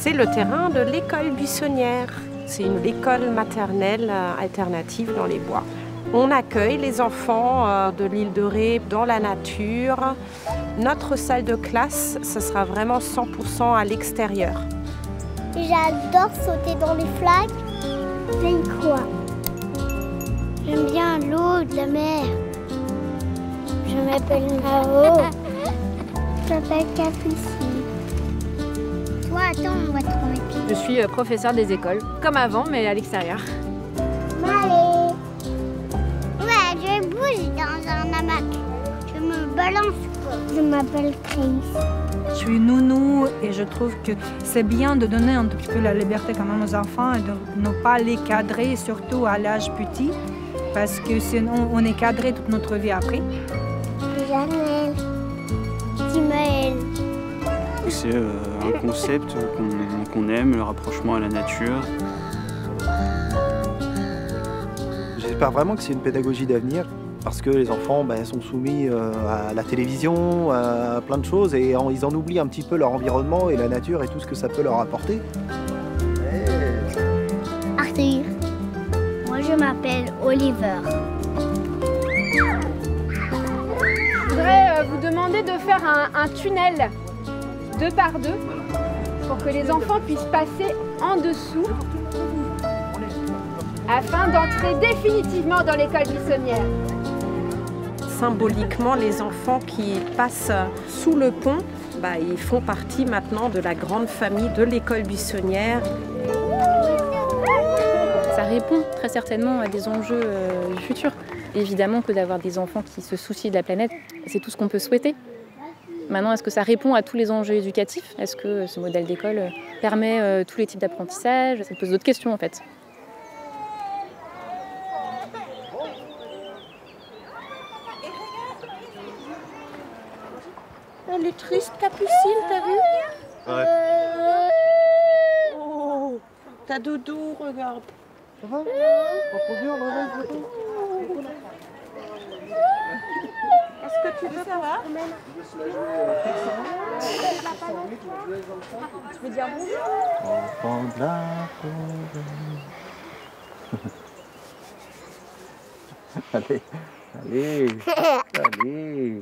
C'est le terrain de l'école buissonnière. C'est une école maternelle alternative dans les bois. On accueille les enfants de l'île de Ré dans la nature. Notre salle de classe, ce sera vraiment 100% à l'extérieur. J'adore sauter dans les flaques. C'est quoi? J'aime bien l'eau de la mer. Je m'appelle Mao. Je m'appelle Capucine. Toi, attends, on va te remettre. Je suis professeure des écoles, comme avant, mais à l'extérieur. Allez. Ouais, je bouge dans un hamac. Je me balance. Je m'appelle Chris. Je suis nounou et je trouve que c'est bien de donner un tout petit peu la liberté quand même aux enfants et de ne pas les cadrer, surtout à l'âge petit, parce que sinon on est cadré toute notre vie après. Janelle. Timaël. C'est un concept qu'on aime, le rapprochement à la nature. J'espère vraiment que c'est une pédagogie d'avenir parce que les enfants sont soumis à la télévision, à plein de choses et ils en oublient un petit peu leur environnement et la nature et tout ce que ça peut leur apporter. Arthur. Moi, je m'appelle Oliver. Je voudrais vous demander de faire un tunnel 2 par 2 pour que les enfants puissent passer en dessous afin d'entrer définitivement dans l'école buissonnière. Symboliquement, les enfants qui passent sous le pont, ils font partie maintenant de la grande famille de l'école buissonnière. Ça répond très certainement à des enjeux du futur. Évidemment que d'avoir des enfants qui se soucient de la planète, c'est tout ce qu'on peut souhaiter. Maintenant, est-ce que ça répond à tous les enjeux éducatifs? Est-ce que ce modèle d'école permet tous les types d'apprentissage? Ça pose d'autres questions en fait. Elle est triste, Capucine, t'as vu? Ouais. Oh, t'as doudou, regarde. Ça va? Est-ce que tu veux savoir? Tu veux dire bonjour? Enfant de la forêt. Allez, allez, allez.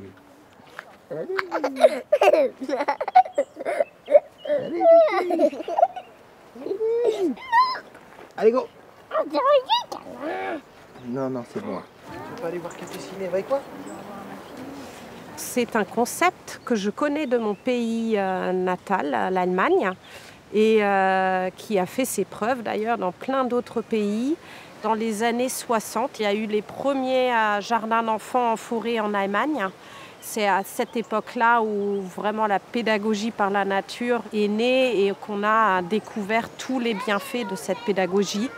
Allez, go! Non, non, c'est bon. Tu peux aller voir Capucine, elle va avec quoi? C'est un concept que je connais de mon pays natal, l'Allemagne, et qui a fait ses preuves d'ailleurs dans plein d'autres pays. Dans les années 60, il y a eu les premiers jardins d'enfants en forêt en Allemagne. C'est à cette époque-là où vraiment la pédagogie par la nature est née et qu'on a découvert tous les bienfaits de cette pédagogie.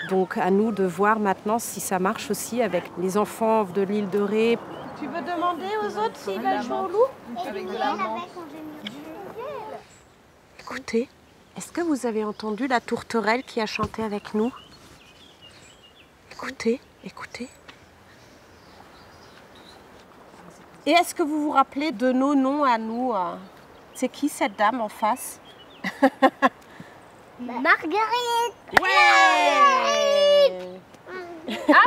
Donc à nous de voir maintenant si ça marche aussi avec les enfants de l'île de Ré. Tu veux demander aux autres s'ils veulent jouer au loup? Écoutez, est-ce que vous avez entendu la tourterelle qui a chanté avec nous? Écoutez, écoutez. Et est-ce que vous vous rappelez de nos noms à nous? C'est qui cette dame en face? Marguerite. Ouais!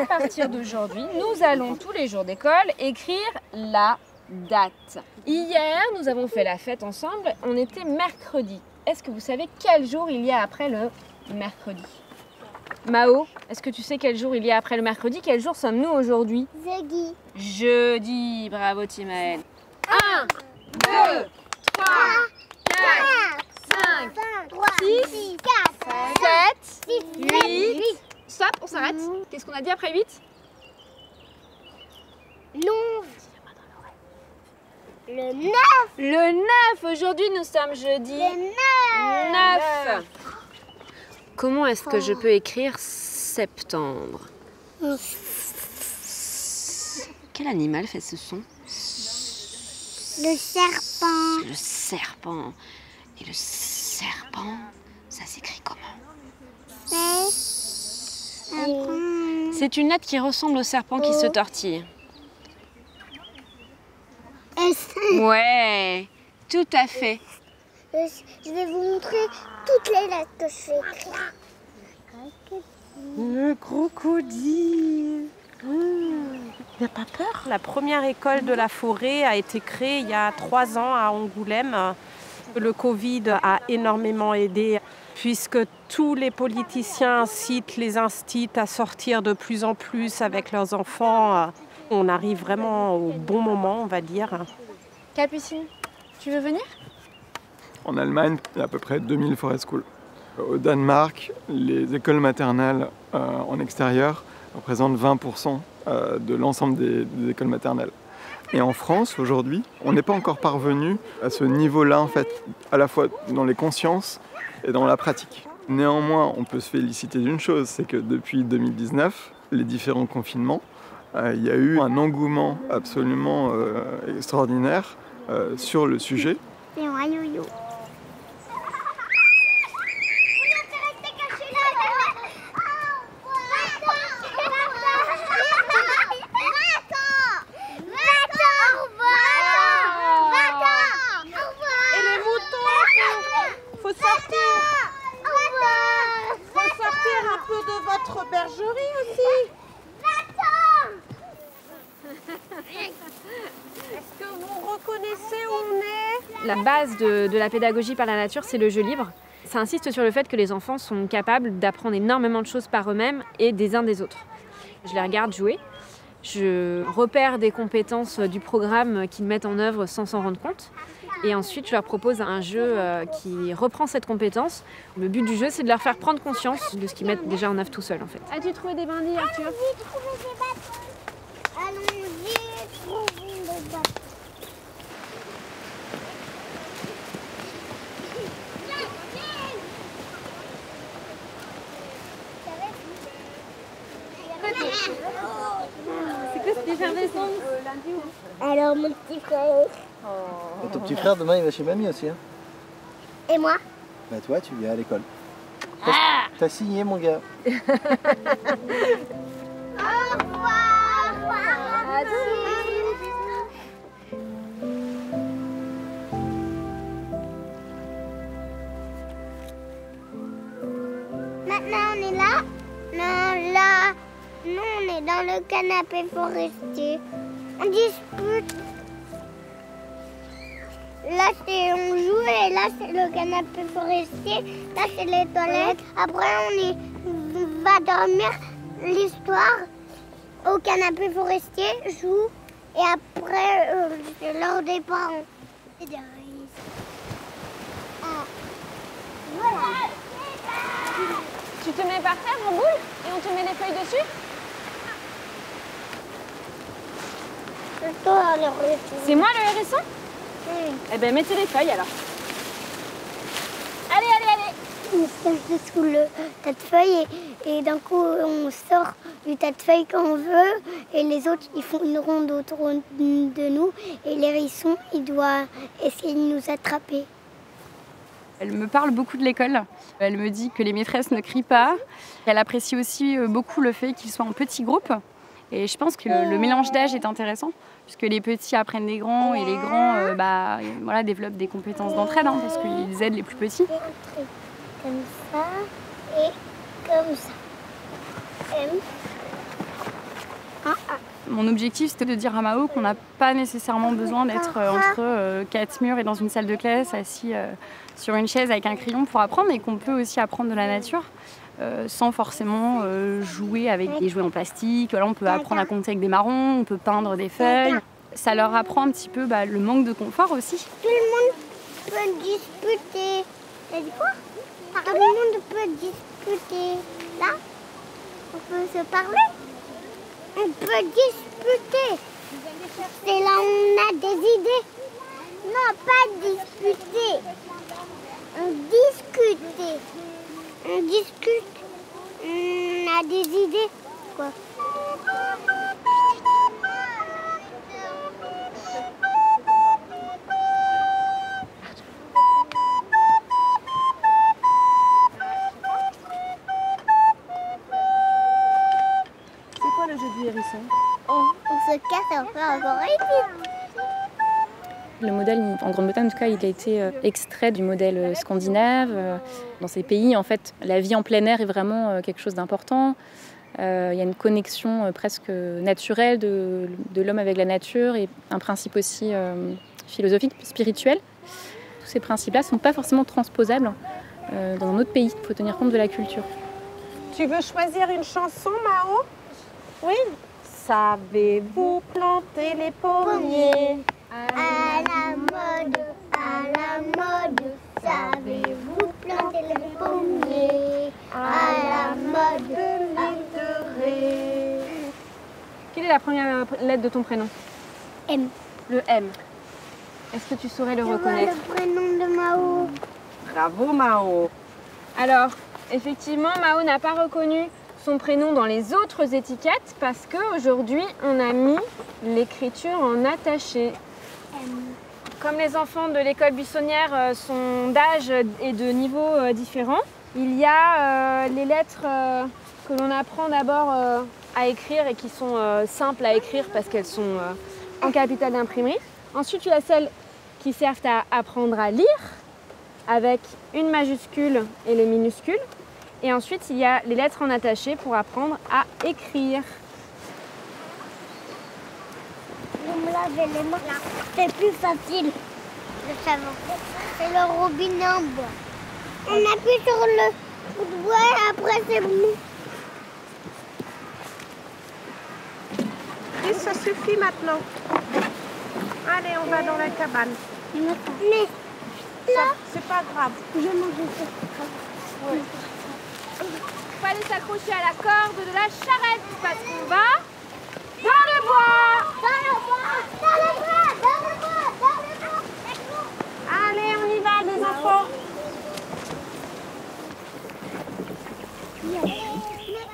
À partir d'aujourd'hui, nous allons tous les jours d'école écrire la date. Hier, nous avons fait la fête ensemble, on était mercredi. Est-ce que vous savez quel jour il y a après le mercredi? Mao, est-ce que tu sais quel jour il y a après le mercredi? Quel jour sommes-nous aujourd'hui? Jeudi. Jeudi, bravo Timaël. 1, 2, 3, 4, 5, 6, 7, 8. Stop, on s'arrête. Qu'est-ce qu'on a dit après 8? Non. Le 9. Le 9, aujourd'hui nous sommes jeudi Le 9. 9. Comment est-ce que je peux écrire septembre? Quel animal fait ce son? Le serpent. Le serpent. Et le serpent, ça s'écrit comment? C'est une lettre qui ressemble au serpent qui se tortille. S. Ouais, tout à fait. Je vais vous montrer toutes les lettres que je fais écrire. Le crocodile. Il n'a pas peur? La première école de la forêt a été créée il y a 3 ans à Angoulême. Le Covid a énormément aidé puisque tous les politiciens incitent les instits à sortir de plus en plus avec leurs enfants. On arrive vraiment au bon moment, on va dire. Capucine, tu veux venir? En Allemagne, il y a à peu près 2000 forest schools. Au Danemark, les écoles maternelles en extérieur représentent 20% de l'ensemble des écoles maternelles. Et en France, aujourd'hui, on n'est pas encore parvenu à ce niveau-là, en fait, à la fois dans les consciences et dans la pratique. Néanmoins, on peut se féliciter d'une chose, c'est que depuis 2019, les différents confinements, il y a eu un engouement absolument extraordinaire sur le sujet. C'est un yo-yo. Bergerie aussi. Est-ce que vous reconnaissez où on est? La base de la pédagogie par la nature, c'est le jeu libre. Ça insiste sur le fait que les enfants sont capables d'apprendre énormément de choses par eux-mêmes et des uns des autres. Je les regarde jouer, je repère des compétences du programme qu'ils mettent en œuvre sans s'en rendre compte. Et ensuite, je leur propose un jeu qui reprend cette compétence. Le but du jeu, c'est de leur faire prendre conscience de ce qu'ils mettent déjà en œuvre tout seuls, en fait. As-tu trouvé des brindilles, Arthur? Allons-y, trouver des bâtons. Allons-y, trouver des bâtons. C'est quoi cette effervescence? Alors, mon petit frère. Et ton petit frère, demain, il va chez mamie aussi. Hein. Et moi? Bah toi, tu viens à l'école. T'as signé, mon gars. Au revoir. Maintenant, on est là. Non, là. Nous, on est dans le canapé forestier. On dispute. Là, on joue et là, c'est le canapé forestier. Là, c'est les toilettes. Après, on va dormir l'histoire au canapé forestier, joue. Et après, c'est l'heure des parents. Voilà. Tu te mets par terre en boule et on te met les feuilles dessus? C'est toi le hérisson. C'est moi le hérisson? Eh ben mettez les feuilles alors. Allez, allez, allez. On se cache sous le tas de feuilles et d'un coup on sort du tas de feuilles quand on veut et les autres ils font une ronde autour de nous et l'hérisson il doit essayer de nous attraper. Elle me parle beaucoup de l'école. Elle me dit que les maîtresses ne crient pas. Elle apprécie aussi beaucoup le fait qu'ils soient en petits groupes. Et je pense que le mélange d'âge est intéressant, puisque les petits apprennent des grands et les grands voilà, développent des compétences d'entraide, hein, parce qu'ils aident les plus petits. Comme ça et comme ça. Mon objectif, c'était de dire à Mao qu'on n'a pas nécessairement besoin d'être entre 4 murs et dans une salle de classe, assis sur une chaise avec un crayon pour apprendre, et qu'on peut aussi apprendre de la nature. Sans forcément jouer avec des jouets en plastique. Là, on peut apprendre à compter avec des marrons, on peut peindre des feuilles. Ça leur apprend un petit peu le manque de confort aussi. Tout le monde peut discuter. T'as dit quoi? Tout le monde peut discuter. Là, on peut se parler. On peut discuter. C'est là où on a des idées. Non, pas discuter. On discute. On discute. On a des idées. Quoi? C'est quoi le jeu du hérisson? On se casse, on fait encore une. Le modèle, en Grande-Bretagne en tout cas, il a été extrait du modèle scandinave. Dans ces pays, en fait, la vie en plein air est vraiment quelque chose d'important. Il y a une connexion presque naturelle de l'homme avec la nature et un principe aussi philosophique, spirituel. Tous ces principes-là ne sont pas forcément transposables dans un autre pays. Il faut tenir compte de la culture. Tu veux choisir une chanson, Mao? Oui. Savez-vous planter les pommiers? À la mode, savez-vous planter les pommiers? À la mode de l'île de Ré. Quelle est la première lettre de ton prénom? M. Le M. Est-ce que tu saurais le reconnaître? Le prénom de Mao. Bravo, Mao. Alors, effectivement, Mao n'a pas reconnu son prénom dans les autres étiquettes parce qu'aujourd'hui, on a mis l'écriture en attaché. Comme les enfants de l'école buissonnière sont d'âge et de niveau différents, il y a les lettres que l'on apprend d'abord à écrire et qui sont simples à écrire parce qu'elles sont en capitale d'imprimerie. Ensuite, il y a celles qui servent à apprendre à lire avec une majuscule et les minuscules. Et ensuite, il y a les lettres en attaché pour apprendre à écrire. Vous me lavez les mains, c'est plus facile. Le savon, c'est le robinet en bois. On appuie sur le bout de bois et après c'est bon. Et ça suffit maintenant. Allez, on va dans la cabane. Mais là, c'est pas grave. je mange ça. Ouais. Il fallait s'accrocher à la corde de la charrette parce qu'on va dans le bois. Allez, on y va, les enfants.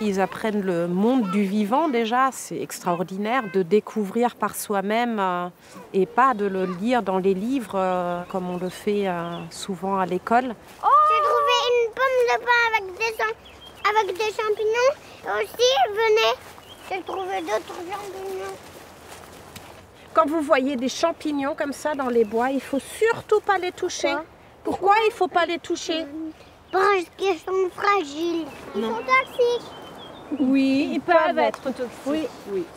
Ils apprennent le monde du vivant déjà, c'est extraordinaire de découvrir par soi-même et pas de le lire dans les livres comme on le fait souvent à l'école. Oh, j'ai trouvé une pomme de pain avec des champignons. Et aussi, venez, j'ai trouvé d'autres champignons. Quand vous voyez des champignons comme ça dans les bois, il faut surtout pas les toucher. Pourquoi il faut pas les toucher? Parce qu'ils sont fragiles. Ils sont toxiques. Oui, ils peuvent être toxiques. Oui,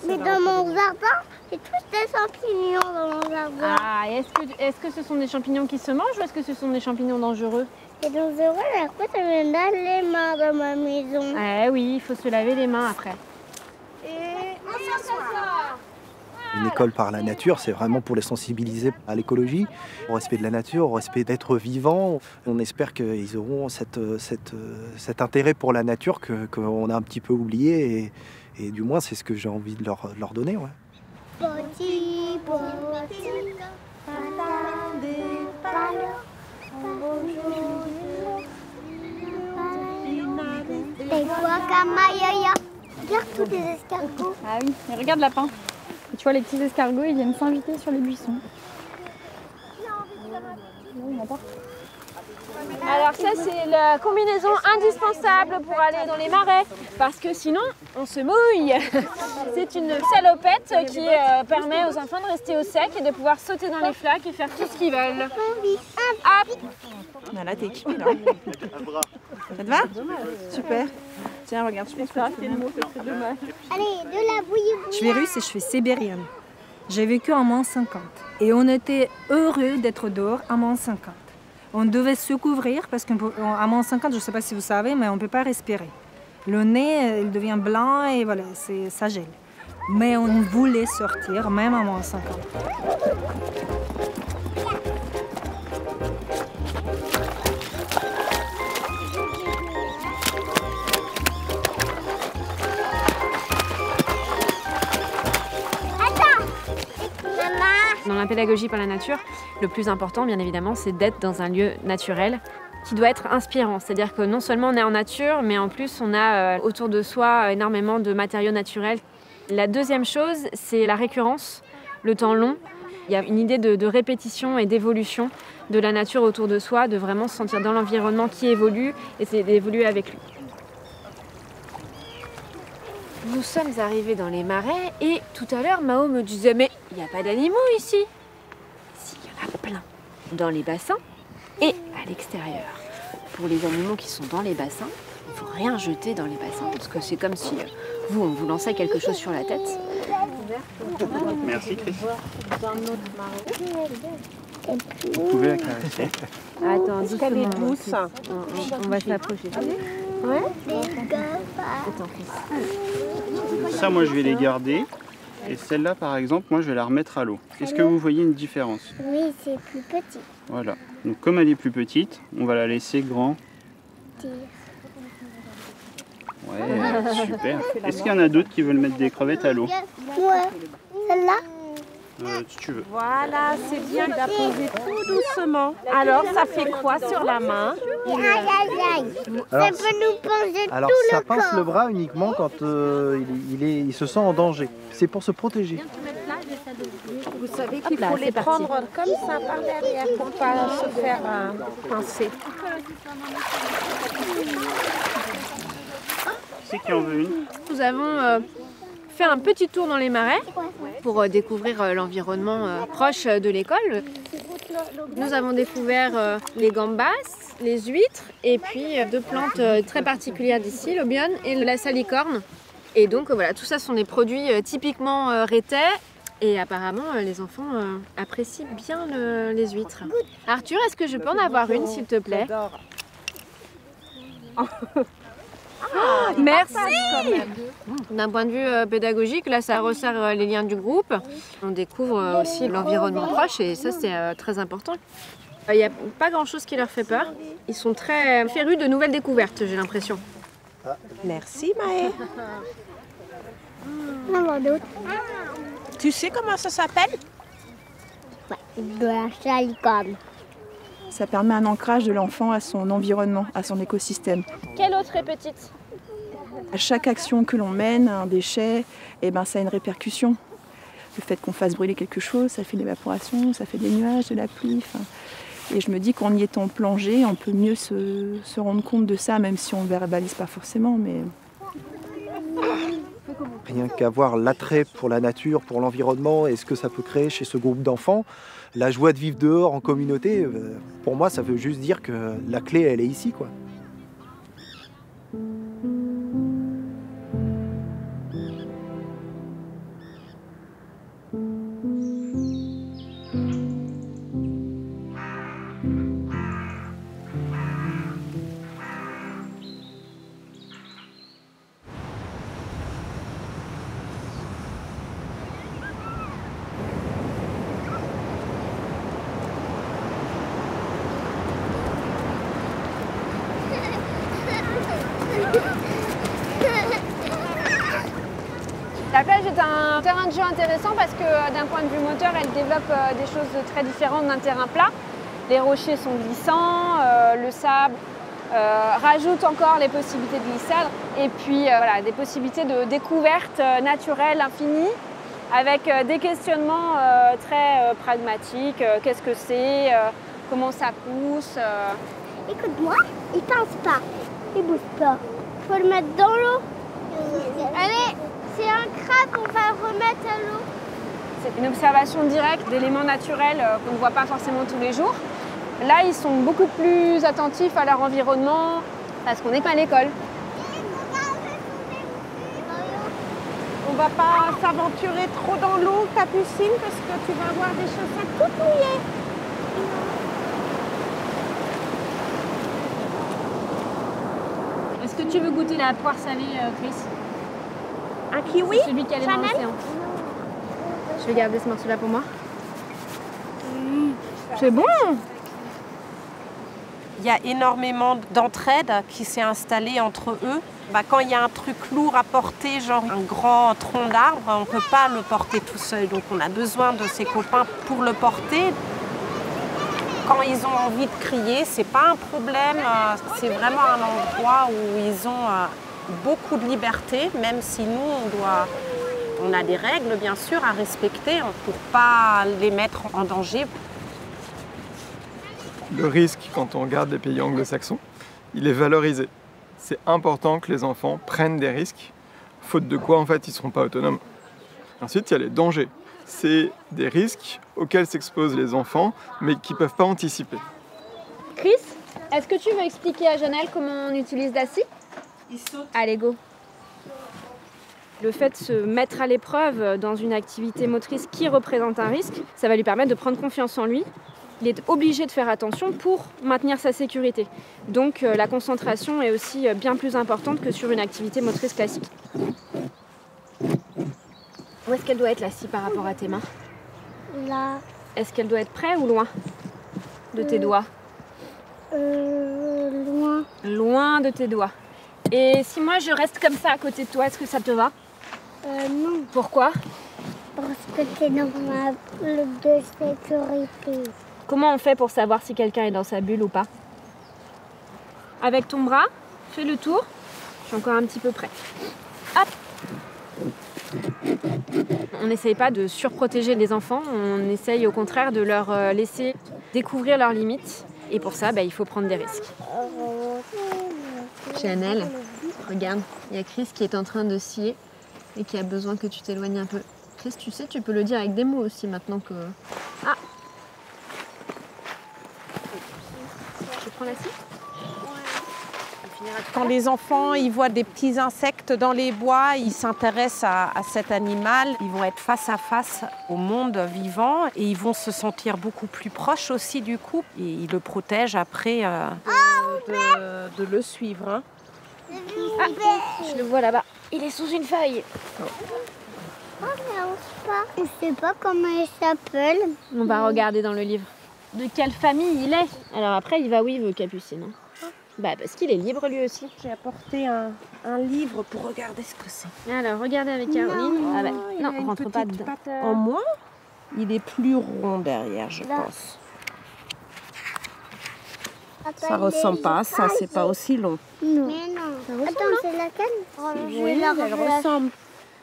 Mais dans mon jardin, j'ai tous des champignons dans mon jardin. Ah, est-ce que ce sont des champignons qui se mangent ou est-ce que ce sont des champignons dangereux? Et dangereux, à quoi ça me donne les mains dans ma maison? Eh oui, il faut se laver les mains après. Une école par la nature, c'est vraiment pour les sensibiliser à l'écologie, au respect de la nature, au respect d'être vivant. On espère qu'ils auront cet intérêt pour la nature qu'on a un petit peu oublié et du moins c'est ce que j'ai envie de leur donner. Ouais. Petit, c'est quoi Kamayaya? Regarde tous les escargots. Ah oui, mais regarde le lapin. Et tu vois, les petits escargots, ils viennent s'inviter sur les buissons. Alors ça, c'est la combinaison indispensable pour aller dans les marais, parce que sinon, on se mouille. C'est une salopette qui permet aux enfants de rester au sec et de pouvoir sauter dans les flaques et faire tout ce qu'ils veulent. Hop. Là, t'es équipée, là. Ça te va? Super. Tiens, regarde, je fais ça. Allez, de la bouillie. Je suis russe et je suis sibérienne. J'ai vécu en moins 50. Et on était heureux d'être dehors à moins 50. On devait se couvrir parce qu'à moins 50, je ne sais pas si vous savez, mais on ne peut pas respirer. Le nez, il devient blanc et voilà, ça gèle. Mais on voulait sortir, même à moins 50. Dans la pédagogie par la nature, le plus important, bien évidemment, c'est d'être dans un lieu naturel qui doit être inspirant. C'est-à-dire que non seulement on est en nature, mais en plus on a autour de soi énormément de matériaux naturels. La deuxième chose, c'est la récurrence, le temps long. Il y a une idée de répétition et d'évolution de la nature autour de soi, de vraiment se sentir dans l'environnement qui évolue et c'est d'évoluer avec lui. Nous sommes arrivés dans les marais et tout à l'heure, Mao me disait « Mais il n'y a pas d'animaux ici !» Si, il y en a plein dans les bassins et à l'extérieur. Pour les animaux qui sont dans les bassins, il ne faut rien jeter dans les bassins parce que c'est comme si on vous lançait quelque chose sur la tête. Merci Chris. Vous pouvez la caresser. Attends, Est-ce qu'elle est douce? on va s'approcher. Ouais. Attends, Chris. Ça, moi, je vais les garder. Et celle-là, par exemple, moi, je vais la remettre à l'eau. Est-ce que vous voyez une différence? Oui, c'est plus petit. Voilà. Donc, comme elle est plus petite, on va la laisser grand. Ouais, super. Est-ce qu'il y en a d'autres qui veulent mettre des crevettes à l'eau? Ouais. Celle-là? Si tu veux. Voilà, c'est bien de la poser tout doucement. Alors, ça fait quoi sur la main? Aïe, aïe, aïe. Ça peut nous plonger Alors tout ça le pince corps. le bras uniquement quand il se sent en danger. C'est pour se protéger. Vous savez qu'il faut les prendre comme ça par derrière pour ne pas se faire pincer. C'est qui en veut une? Nous avons fait un petit tour dans les marais pour découvrir l'environnement proche de l'école. Nous avons découvert les gambas, les huîtres et puis deux plantes très particulières d'ici, l'obione et la salicorne. Et donc voilà, tout ça sont des produits typiquement rétais et apparemment les enfants apprécient bien les huîtres. Arthur, est-ce que je peux en avoir une s'il te plaît? Merci! D'un point de vue pédagogique, là ça resserre les liens du groupe. On découvre aussi l'environnement proche et ça c'est très important. Il n'y a pas grand chose qui leur fait peur. Ils sont très férus de nouvelles découvertes, j'ai l'impression. Merci Maë. Tu sais comment ça s'appelle? De la salicorne. Ça permet un ancrage de l'enfant à son environnement, à son écosystème. Quelle autre est petite? À chaque action que l'on mène, un déchet, ça a une répercussion. Le fait qu'on fasse brûler quelque chose, ça fait de l'évaporation, ça fait des nuages, de la pluie. Et je me dis qu'en y étant plongé, on peut mieux se rendre compte de ça, même si on ne verbalise pas forcément. Mais... Rien qu'à voir l'attrait pour la nature, pour l'environnement et ce que ça peut créer chez ce groupe d'enfants, la joie de vivre dehors en communauté, pour moi ça veut juste dire que la clé elle est ici quoi. La plage est un terrain de jeu intéressant parce que d'un point de vue moteur, elle développe des choses très différentes d'un terrain plat. Les rochers sont glissants, le sable rajoute encore les possibilités de glissade et puis voilà, des possibilités de découverte naturelle infinie avec des questionnements très pragmatiques. Qu'est-ce que c'est? Comment ça pousse? Écoute-moi, il pense pas, il bouge pas. Faut le mettre dans l'eau. Allez, c'est un crabe qu'on va remettre à l'eau. C'est une observation directe d'éléments naturels qu'on ne voit pas forcément tous les jours. Là, ils sont beaucoup plus attentifs à leur environnement parce qu'on n'est pas à l'école. On va pas s'aventurer trop dans l'eau, Capucine, parce que tu vas avoir des chaussettes toutes mouillées. Est-ce que tu veux goûter la poire salée, Chris? Un kiwi? C'est celui qui allait dans l'océan. Je vais garder ce morceau-là pour moi. C'est bon! Il y a énormément d'entraide qui s'est installée entre eux. Quand il y a un truc lourd à porter, genre un grand tronc d'arbre, on ne peut pas le porter tout seul. Donc on a besoin de ses copains pour le porter. Quand ils ont envie de crier, c'est pas un problème. C'est vraiment un endroit où ils ont beaucoup de liberté, même si nous, on a des règles, bien sûr, à respecter pour ne pas les mettre en danger. Le risque, quand on regarde les pays anglo-saxons, il est valorisé. C'est important que les enfants prennent des risques, faute de quoi, en fait, ils ne seront pas autonomes. Ensuite, il y a les dangers. c'est des risques auxquels s'exposent les enfants, mais qu'ils ne peuvent pas anticiper. Chris, est-ce que tu veux expliquer à Janelle comment on utilise la scie? Allez, go. Le fait de se mettre à l'épreuve dans une activité motrice qui représente un risque, ça va lui permettre de prendre confiance en lui. Il est obligé de faire attention pour maintenir sa sécurité. Donc la concentration est aussi bien plus importante que sur une activité motrice classique. Où est-ce qu'elle doit être la scie par rapport à tes mains? Là. Est-ce qu'elle doit être près ou loin de tes doigts? Loin. Loin de tes doigts. Et si moi je reste comme ça à côté de toi, est-ce que ça te va? Non. Pourquoi? Parce que c'est dans ma bulle de sécurité. Comment on fait pour savoir si quelqu'un est dans sa bulle ou pas? Avec ton bras, fais le tour. Je suis encore un petit peu près. Hop! On n'essaye pas de surprotéger les enfants, on essaye au contraire de leur laisser découvrir leurs limites. Et pour ça, il faut prendre des risques. Janelle, regarde, il y a Chris qui est en train de scier et qui a besoin que tu t'éloignes un peu. Chris, tu sais, tu peux le dire avec des mots aussi maintenant que... Ah! Tu prends la scie? Quand les enfants ils voient des petits insectes dans les bois, ils s'intéressent à cet animal. Ils vont être face à face au monde vivant et ils vont se sentir beaucoup plus proches aussi du coup. Et ils le protègent après de le suivre. Hein. Ah, je le vois là-bas. Il est sous une feuille. Oh, je sais pas comment il s'appelle. On va regarder dans le livre. De quelle famille il est? Alors après, il va où il veut, Capucine. Parce qu'il est libre lui aussi. J'ai apporté un livre pour regarder ce que c'est. Alors, regardez avec Caroline. Non, on rentre pas dedans. En moins, il est plus rond derrière, je pense. Ça ressemble pas à ça, c'est pas aussi long. Non. Mais non. Attends, c'est laquelle? Oui, elle ressemble.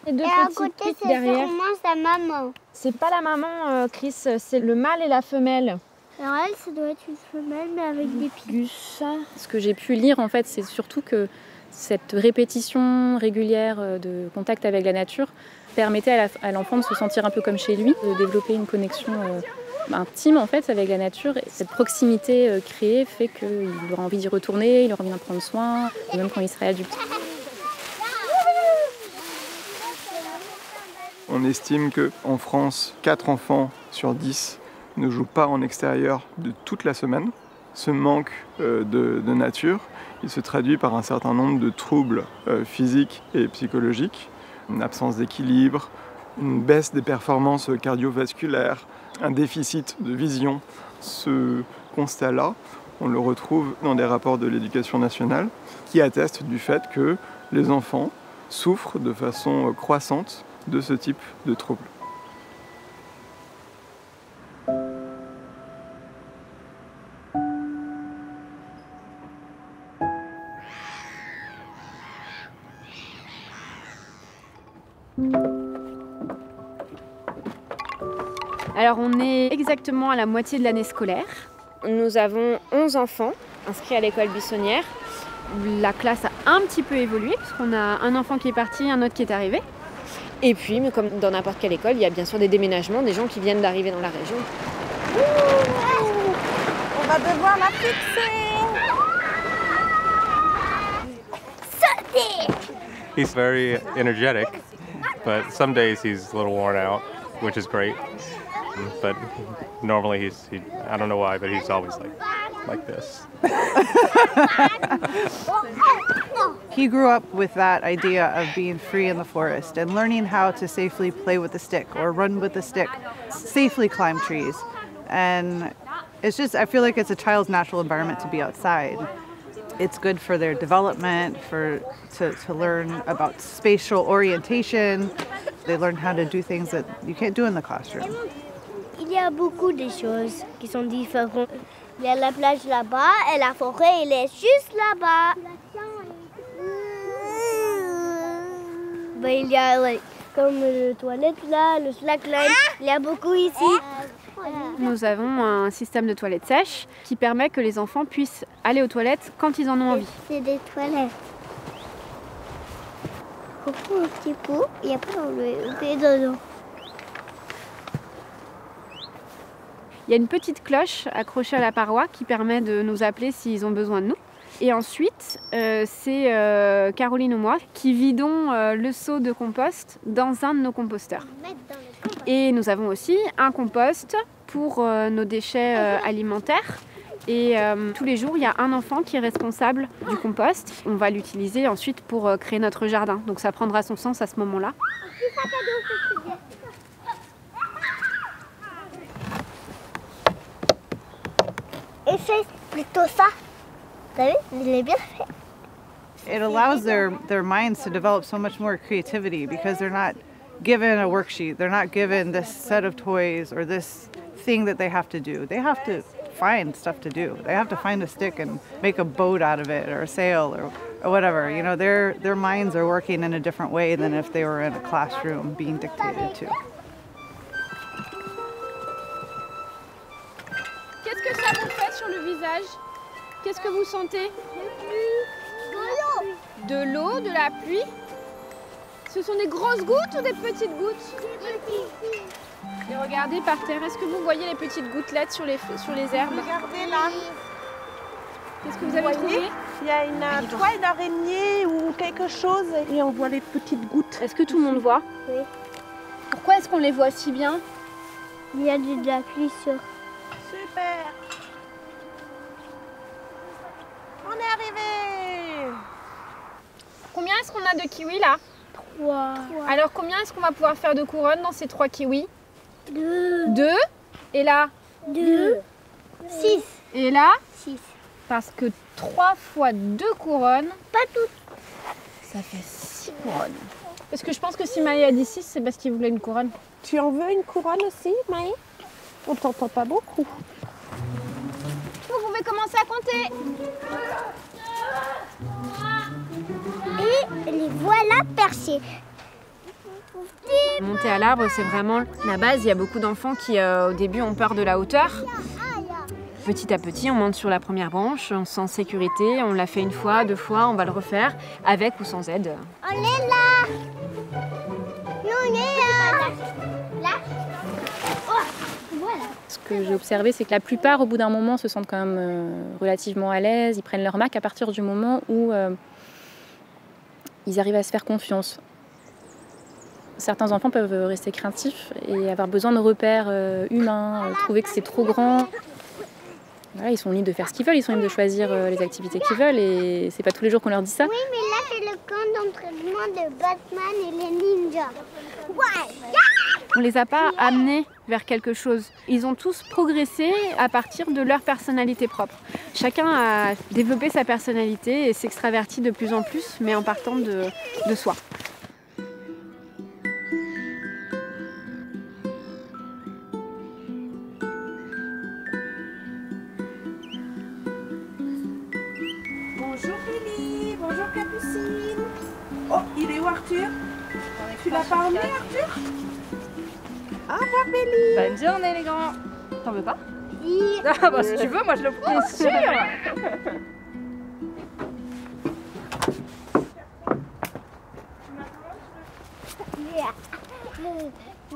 Et deux à petites côté, piques c'est derrière. sûrement sa maman. C'est pas la maman, Chris, c'est le mâle et la femelle. Alors elle, ça doit être une femelle, mais avec des pics. Ce que j'ai pu lire, en fait, c'est surtout que cette répétition régulière de contact avec la nature permettait à l'enfant de se sentir un peu comme chez lui, de développer une connexion intime en fait avec la nature. Et cette proximité créée fait qu'il aura envie d'y retourner, il aura envie d'en prendre soin, même quand il sera adulte. On estime qu'en France, 4 enfants sur 10 ne jouent pas en extérieur de toute la semaine. Ce manque de nature, il se traduit par un certain nombre de troubles physiques et psychologiques, une absence d'équilibre, une baisse des performances cardiovasculaires, un déficit de vision. Ce constat-là, on le retrouve dans des rapports de l'Éducation nationale qui attestent du fait que les enfants souffrent de façon croissante de ce type de troubles. Alors on est exactement à la moitié de l'année scolaire. Nous avons 11 enfants inscrits à l'école buissonnière. La classe a un petit peu évolué parce qu'on a un enfant qui est parti, un autre qui est arrivé. Et puis, mais comme dans n'importe quelle école, il y a bien sûr des déménagements, des gens qui viennent d'arriver dans la région. On va devoir la fixer. He's very energetic, but some days he's a little worn out, which is great. But normally I don't know why, but he's always like this. He grew up with that idea of being free in the forest and learning how to safely play with the stick or run with the stick, safely climb trees. And it's just, I feel like it's a child's natural environment to be outside. It's good for their development, to learn about spatial orientation. They learn how to do things that you can't do in the classroom. Il y a beaucoup de choses qui sont différentes. Il y a la plage là-bas et la forêt, elle est juste là-bas. Il y a comme le toilette là, le slackline, il y a beaucoup ici. Nous avons un système de toilettes sèches qui permet que les enfants puissent aller aux toilettes quand ils en ont envie. C'est des toilettes. Coucou un petit peu, il n'y a pas dans le pied dedans. Il y a une petite cloche accrochée à la paroi qui permet de nous appeler s'ils ont besoin de nous. Et ensuite, c'est Caroline ou moi qui vidons le seau de compost dans un de nos composteurs. Et nous avons aussi un compost pour nos déchets alimentaires. Et tous les jours, il y a un enfant qui est responsable du compost. On va l'utiliser ensuite pour créer notre jardin. Donc ça prendra son sens à ce moment-là. Et c'est plutôt ça. T'as vu? Il est bien fait. It allows their minds to develop so much more creativity because they're not given a worksheet. They're not given this set of toys or this thing that they have to do. They have to find stuff to do. They have to find a stick and make a boat out of it or a sail or whatever. You know, their minds are working in a different way than if they were in a classroom being dictated to. Qu'est-ce que ça vous fait sur le visage? Qu'est-ce que vous sentez? De l'eau, de la pluie. Ce sont des grosses gouttes ou des petites gouttes? Et regardez par terre, est-ce que vous voyez les petites gouttelettes sur les herbes? Regardez là. Qu'est-ce que vous avez trouvé? Il y a une araignée ou quelque chose et on voit les petites gouttes. Est-ce que tout le monde voit? Oui. Pourquoi est-ce qu'on les voit si bien? Il y a de la pluie sur. Super. On est arrivé. Combien est-ce qu'on a de kiwis là? 3. Alors combien est-ce qu'on va pouvoir faire de couronnes dans ces 3 kiwis? 2. 2. Et là? 2. 6. Et là? 6. Parce que 3 fois 2 couronnes, Pas toutes. ça fait 6 couronnes. Parce que je pense que si Maë a dit 6, c'est parce qu'il voulait une couronne. Tu en veux une couronne aussi, Maë? On t'entend pas beaucoup. Vous pouvez commencer à compter. Et les voilà perchés. Monter à l'arbre, c'est vraiment la base. Il y a beaucoup d'enfants qui, au début, ont peur de la hauteur. Petit à petit, on monte sur la première branche, on se sent en sécurité. On l'a fait une fois, 2 fois, on va le refaire, avec ou sans aide. On est là. Nous, on est là. Là. Oh, voilà. Ce que j'ai observé, c'est que la plupart, au bout d'un moment, se sentent quand même relativement à l'aise. Ils prennent leur marque à partir du moment où ils arrivent à se faire confiance. Certains enfants peuvent rester craintifs et avoir besoin de repères humains, trouver que c'est trop grand. Voilà, ils sont libres de faire ce qu'ils veulent, ils sont libres de choisir les activités qu'ils veulent et c'est pas tous les jours qu'on leur dit ça. Oui, mais là, c'est le camp d'entraînement de Batman et les ninjas. Ouais. On les a pas amenés vers quelque chose. Ils ont tous progressé à partir de leur personnalité propre. Chacun a développé sa personnalité et s'extravertit de plus en plus, mais en partant de soi. Bonjour Billy, bonjour Capucine. Oh, il est où Arthur? Tu l'as pas emmené Arthur? Au revoir Billy. Bonne journée les grands. T'en veux pas? Oui. Ah bah si tu veux, moi je le prends. Sûr.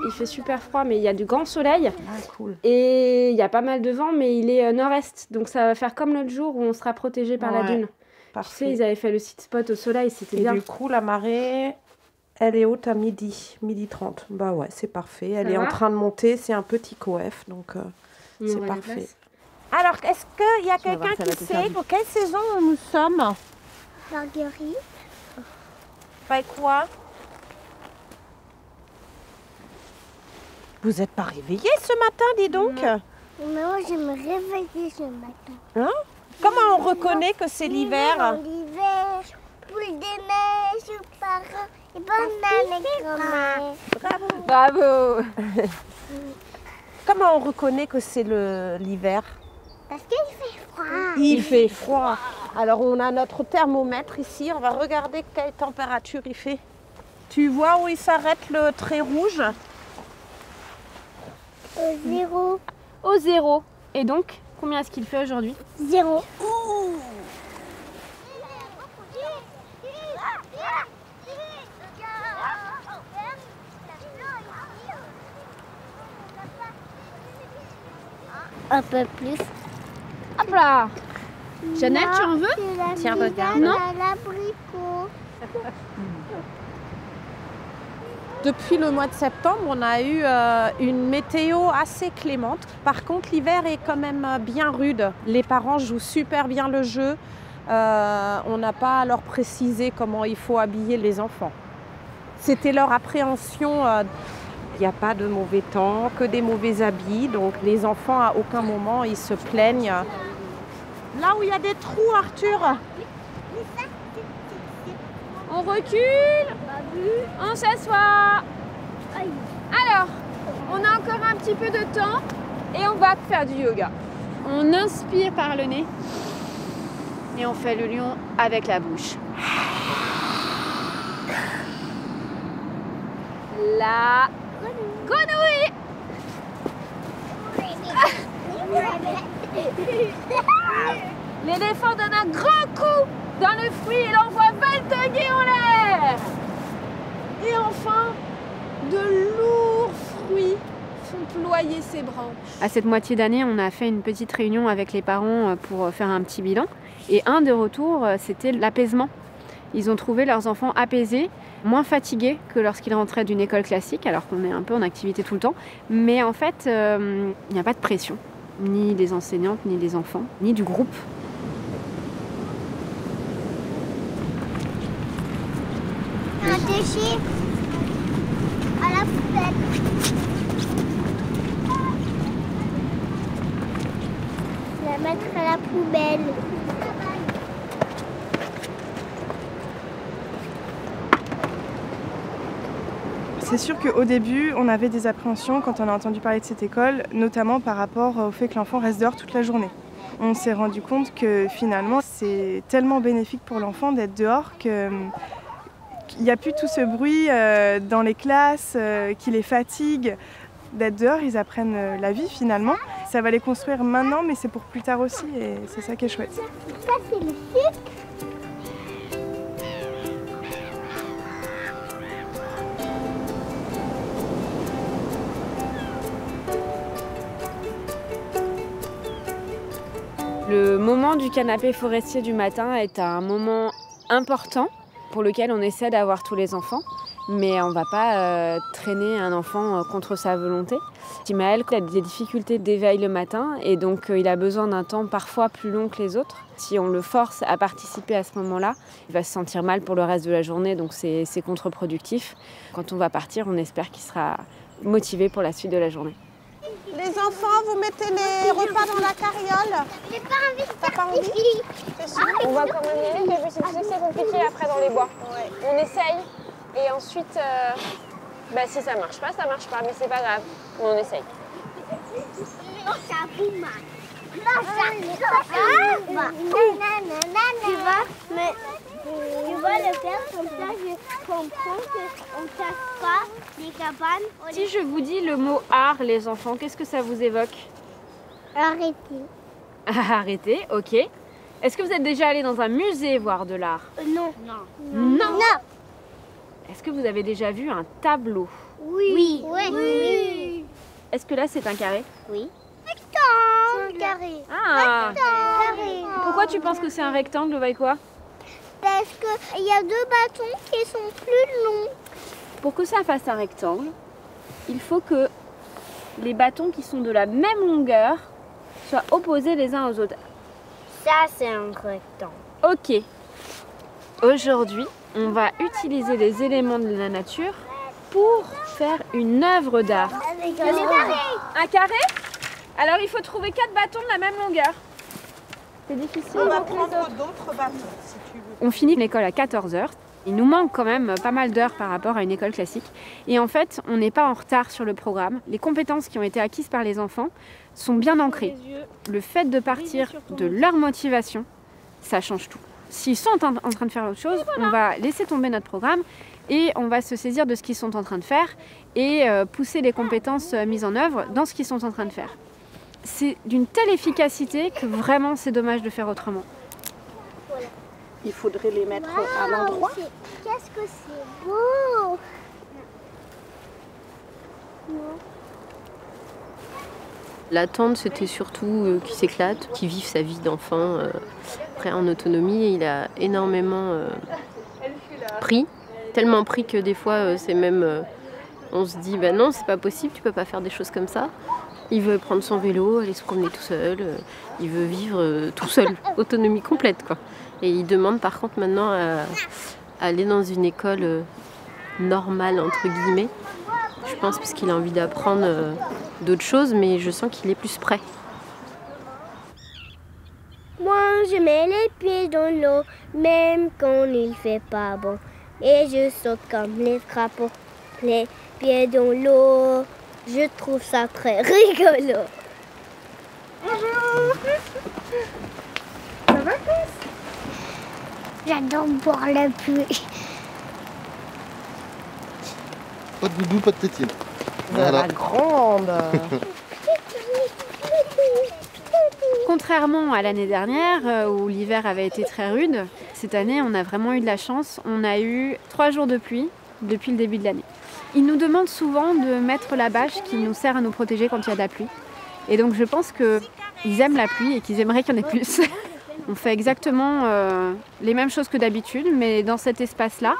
Il fait super froid, mais il y a du grand soleil. Ah, cool. Et il y a pas mal de vent, mais il est nord-est. Donc ça va faire comme l'autre jour où on sera protégé par la dune. Parfait. Tu sais, ils avaient fait le site spot au soleil, c'était bien. Et du coup, la marée, elle est haute à midi 30. Bah ouais, c'est parfait. Elle est en train de monter, c'est un petit coef, donc c'est parfait. Alors, est-ce qu'il y a quelqu'un qui sait pour quelle saison nous sommes? Marguerite. Bah quoi? Vous n'êtes pas réveillés ce matin, dis donc? Mais moi, je me réveillais ce matin. Hein? Comment on reconnaît que c'est l'hiver? L'hiver, boule de neige, parents et bonne année, grand-mère. Bravo! Bravo! Comment on reconnaît que c'est l'hiver? Parce qu'il fait froid. Il fait froid. Alors on a notre thermomètre ici, on va regarder quelle température il fait. Tu vois où il s'arrête le trait rouge? Au 0. Au 0. Et donc, combien est-ce qu'il fait aujourd'hui? 0. Un peu plus. Hop là. Jeannette, tu en veux? Tiens, regarde. Non. L'abricot. Depuis le mois de septembre, on a eu une météo assez clémente. Par contre, l'hiver est quand même bien rude. Les parents jouent super bien le jeu. On n'a pas à leur préciser comment il faut habiller les enfants. C'était leur appréhension. Il n'y a pas de mauvais temps, que des mauvais habits. Donc les enfants, à aucun moment, ils se plaignent. Là où il y a des trous, Arthur. On recule. On s'assoit. Alors, on a encore un petit peu de temps et on va faire du yoga. On inspire par le nez et on fait le lion avec la bouche. La grenouille. L'éléphant donne un grand coup dans le fruit et l'envoie valteguer en l'air. Et enfin, de lourds fruits font ployer ses branches. À cette moitié d'année, on a fait une petite réunion avec les parents pour faire un petit bilan. Et un des retours, c'était l'apaisement. Ils ont trouvé leurs enfants apaisés, moins fatigués que lorsqu'ils rentraient d'une école classique, alors qu'on est un peu en activité tout le temps. Mais en fait, il n'y a pas de pression, ni des enseignantes, ni des enfants, ni du groupe. Un déchet à la poubelle. La mettre à la poubelle. C'est sûr qu'au début, on avait des appréhensions quand on a entendu parler de cette école, notamment par rapport au fait que l'enfant reste dehors toute la journée. On s'est rendu compte que finalement, c'est tellement bénéfique pour l'enfant d'être dehors qu'il n'y a plus tout ce bruit dans les classes qui les fatigue. D'être dehors, ils apprennent la vie finalement. Ça va les construire maintenant, mais c'est pour plus tard aussi et c'est ça qui est chouette. Ça, c'est le sucre. Le moment du canapé forestier du matin est un moment important pour lequel on essaie d'avoir tous les enfants, mais on ne va pas traîner un enfant contre sa volonté. Timaël a des difficultés d'éveil le matin et donc il a besoin d'un temps parfois plus long que les autres. Si on le force à participer à ce moment-là, il va se sentir mal pour le reste de la journée, donc c'est contre-productif. Quand on va partir, on espère qu'il sera motivé pour la suite de la journée. Les enfants, vous mettez les repas dans la carriole. J'ai pas envie. T'as pas envie? On va quand même y aller, mais je sais que c'est compliqué après dans les bois. Ouais. On essaye et ensuite, si ça marche pas, mais c'est pas grave. On essaye. Tu vas le faire comme ça, je comprends qu'on ne casse pas les cabanes. Si je vous dis le mot art, les enfants, qu'est-ce que ça vous évoque? Arrêtez. Arrêtez, ok. Est-ce que vous êtes déjà allé dans un musée voir de l'art? Non. Non. Est-ce que vous avez déjà vu un tableau? Oui. Oui. Est-ce que là c'est un carré? Oui. Rectangle. Carré. Ah. Carré. Pourquoi tu penses que c'est un rectangle, Vaïkwa? Parce qu'il y a deux bâtons qui sont plus longs. Pour que ça fasse un rectangle, il faut que les bâtons qui sont de la même longueur soient opposés les uns aux autres. Ça, c'est un rectangle. Ok. Aujourd'hui, on va utiliser les éléments de la nature pour faire une œuvre d'art. Un carré? Alors il faut trouver 4 bâtons de la même longueur. C'est difficile. On va prendre d'autres bâtons si tu veux. On finit l'école à 14h. Il nous manque quand même pas mal d'heures par rapport à une école classique. Et en fait, on n'est pas en retard sur le programme. Les compétences qui ont été acquises par les enfants sont bien ancrées. Le fait de partir de leur motivation, ça change tout. S'ils sont en train de faire autre chose, on va laisser tomber notre programme et on va se saisir de ce qu'ils sont en train de faire et pousser les compétences mises en œuvre dans ce qu'ils sont en train de faire. C'est d'une telle efficacité que vraiment c'est dommage de faire autrement. Il faudrait les mettre à l'endroit. Qu'est-ce que c'est beau! L'attente, c'était surtout qu'il s'éclate, qu'il vive sa vie d'enfant. Après, en autonomie, il a énormément pris. Tellement pris que des fois, c'est même... on se dit, non, c'est pas possible, tu peux pas faire des choses comme ça. Il veut prendre son vélo, aller se promener tout seul. Il veut vivre tout seul, autonomie complète, quoi. Et il demande par contre maintenant à aller dans une école normale, entre guillemets. Je pense parce qu'il a envie d'apprendre d'autres choses, mais je sens qu'il est plus prêt. Moi, je mets les pieds dans l'eau, même quand il fait pas bon. Et je saute comme les crapauds, les pieds dans l'eau. Je trouve ça très rigolo. Bonjour. Ça va, Chris? J'adore boire la pluie. Pas de doudou, pas de tétine. Voilà. La grande. Contrairement à l'année dernière, où l'hiver avait été très rude, cette année, on a vraiment eu de la chance. On a eu 3 jours de pluie depuis le début de l'année. Ils nous demandent souvent de mettre la bâche qui nous sert à nous protéger quand il y a de la pluie. Et donc je pense qu'ils aiment la pluie et qu'ils aimeraient qu'il y en ait plus. On fait exactement les mêmes choses que d'habitude, mais dans cet espace-là.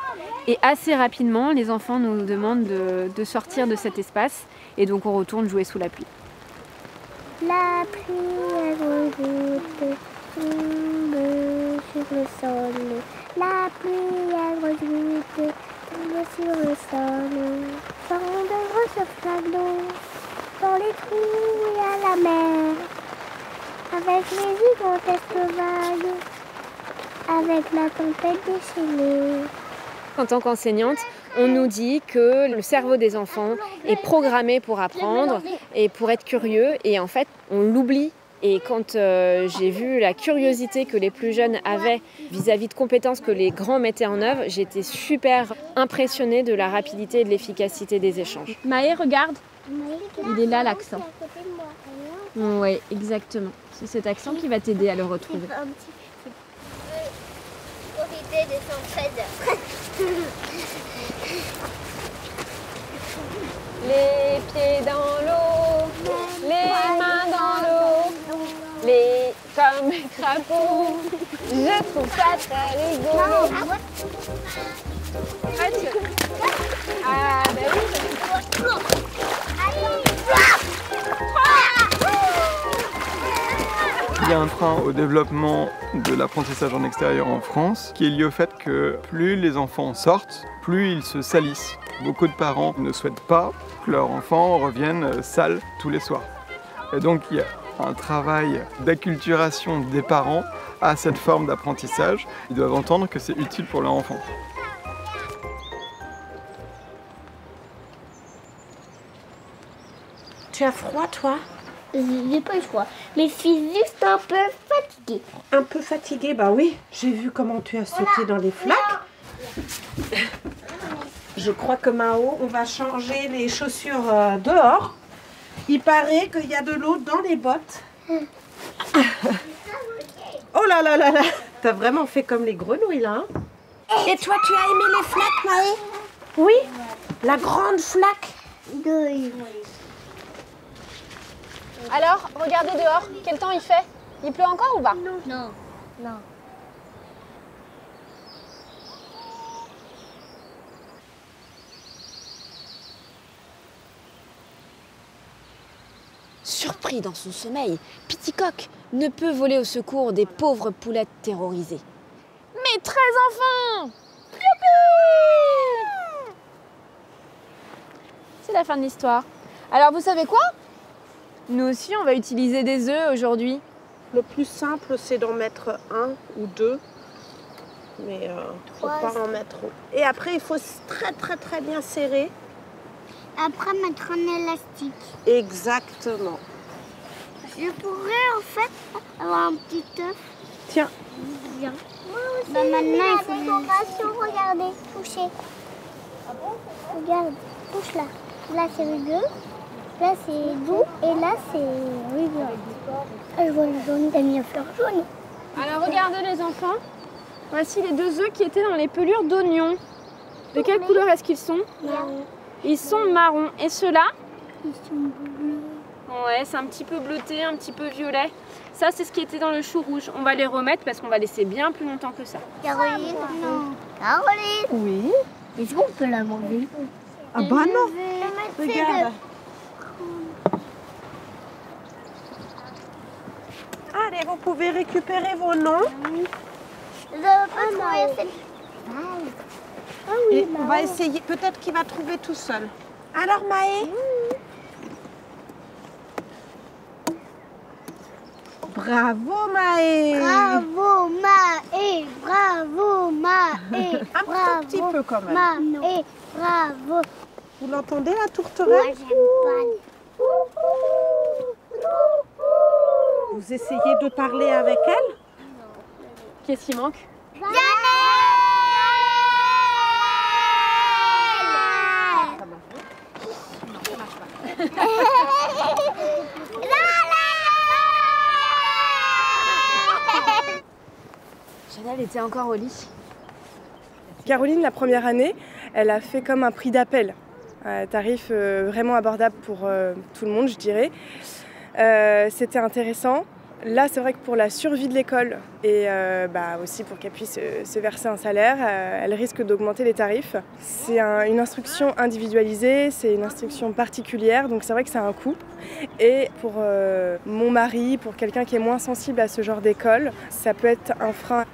Et assez rapidement, les enfants nous demandent de sortir de cet espace. Et donc on retourne jouer sous la pluie. La pluie à grande goutte tombe sur le sol. La pluie à grande goutte tombe sur le sol. Sans de grosses flaques d'eau dans les trous et à la mer. Avec les gigantesques vagues, avec la tempête déchaînée. En tant qu'enseignante, on nous dit que le cerveau des enfants est programmé pour apprendre et pour être curieux. Et en fait, on l'oublie. Et quand j'ai vu la curiosité que les plus jeunes avaient vis-à-vis de compétences que les grands mettaient en œuvre, j'étais super impressionnée de la rapidité et de l'efficacité des échanges. Maë, regarde, il est là l'accent. Oui, exactement. C'est cet accent qui va t'aider à le retrouver. Profiter de son trésor. Les pieds dans l'eau, les mains dans l'eau, les comme les crapauds. Je trouve ça très rigolo. Ah, ben oui. Il y a un frein au développement de l'apprentissage en extérieur en France qui est lié au fait que plus les enfants sortent, plus ils se salissent. Beaucoup de parents ne souhaitent pas que leurs enfants reviennent sales tous les soirs. Et donc il y a un travail d'acculturation des parents à cette forme d'apprentissage. Ils doivent entendre que c'est utile pour leur enfant. Tu as froid, toi? J'ai pas eu froid, mais je suis juste un peu fatiguée. Un peu fatiguée, bah oui. J'ai vu comment tu as sauté dans les flaques. Je crois que Mao, on va changer les chaussures dehors. Il paraît qu'il y a de l'eau dans les bottes. Oh là là là là! T'as vraiment fait comme les grenouilles là. Hein? Et toi, tu as aimé les flaques, Maë? Oui? La grande flaque? Oui. Alors, regardez dehors, quel temps il fait? Il pleut encore ou pas? Non. Non. Surpris dans son sommeil, Piticoque ne peut voler au secours des pauvres poulettes terrorisées. Mes 13 enfants! Youpi! C'est la fin de l'histoire. Alors vous savez quoi? Nous aussi on va utiliser des œufs aujourd'hui. Le plus simple, c'est d'en mettre 1 ou 2. Mais faut pas en mettre trop. Et après, il faut très bien serrer. Après, mettre un élastique. Exactement. Je pourrais en fait avoir un petit œuf. Tiens. Bien. Moi aussi, maintenant, il faut décoration. Regardez, touchez. Regarde, touche là. Là, c'est rugueux. Là, c'est doux. Et là, c'est rugueux. Ah, je vois le jaune. T'as mis un fleur jaune. Alors, regardez les enfants. Voici les 2 œufs qui étaient dans les pelures d'oignons. De quelle couleur est-ce qu'ils sont? Marron. Ils sont marrons. Et ceux-là? Ils sont bleus. Ouais, c'est un petit peu bleuté, un petit peu violet. Ça, c'est ce qui était dans le chou rouge. On va les remettre parce qu'on va laisser bien plus longtemps que ça. Caroline, non. Caroline. Oui. Est-ce qu'on peut la manger? Ah bah non. Regarde. Allez, vous pouvez récupérer vos noms. Et on va essayer. Peut-être qu'il va trouver tout seul. Alors Maë? Bravo Maë! Bravo Maë! Bravo Maë! Un tout petit peu quand même. Maë! Bravo! Vous l'entendez la tourterelle? Moi j'aime pas. Vous essayez de parler avec elle? Qu'est-ce qui manque? Chanel était encore au lit. Caroline, la première année, elle a fait comme un prix d'appel. Un tarif vraiment abordable pour tout le monde, je dirais. C'était intéressant. Là, c'est vrai que pour la survie de l'école et aussi pour qu'elle puisse se verser un salaire, elle risque d'augmenter les tarifs. C'est une instruction individualisée, c'est une instruction particulière, donc c'est vrai que ça a un coût. Et pour mon mari, pour quelqu'un qui est moins sensible à ce genre d'école, ça peut être un frein.